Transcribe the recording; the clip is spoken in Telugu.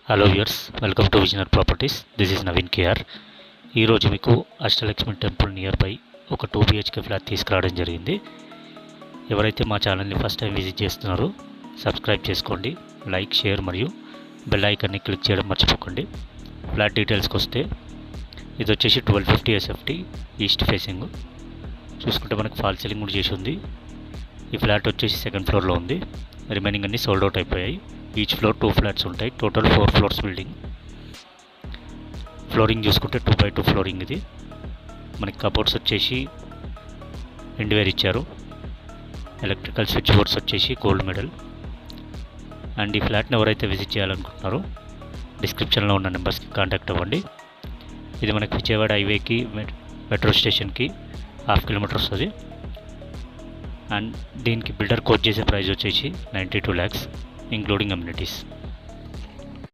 Hello viewers, welcome to Visioner Properties. This is Naveen KR. ఈరోజు మీకు అష్టలక్ష్మి టెంపుల్ నియర్ బై ఒక 2 BHK ఫ్లాట్ తీసుకురావడం జరిగింది. ఎవరైతే మా ఛానల్ని ఫస్ట్ టైం విజిట్ చేస్తున్నారో సబ్స్క్రైబ్ చేసుకోండి, లైక్, షేర్ మరియు బెల్ ఐకాన్ని క్లిక్ చేయడం మర్చిపోకండి. ఫ్లాట్ డీటెయిల్స్కి వస్తే ఇది వచ్చేసి 1250 SFT ఈస్ట్ ఫేసింగ్. చూసుకుంటే మనకు ఫాల్ సీలింగ్ కూడా చేసి ఉంది. ఈ ఫ్లాట్ వచ్చేసి సెకండ్ ఫ్లోర్లో ఉంది. రిమైనింగ్ అన్నీ సోల్డ్ అవుట్ అయిపోయాయి. ఈచ్ ఫ్లోర్ 2 ఫ్లాట్స్ ఉంటాయి. Total 4 floors building. ఫ్లోరింగ్ చూసుకుంటే 2x2 ఫ్లోరింగ్. ఇది మనకి కబోర్డ్స్ వచ్చేసి ఇండివేర్ ఇచ్చారు. ఎలక్ట్రికల్ స్విచ్ బోర్డ్స్ వచ్చేసి గోల్డ్ మెడల్. అండ్ ఈ ఫ్లాట్ని ఎవరైతే విజిట్ చేయాలనుకుంటున్నారో డిస్క్రిప్షన్లో ఉన్న నెంబర్స్కి కాంటాక్ట్ అవ్వండి. ఇది మనకి విజయవాడ హైవేకి మెట్రో స్టేషన్కి 1/2 కిలోమీటర్ వస్తుంది. అండ్ దీనికి బిల్డర్ కోట్ చేసే ప్రైస్ వచ్చేసి 92 lakhs ఇంక్లూడింగ్ అమ్యూనిటీస్.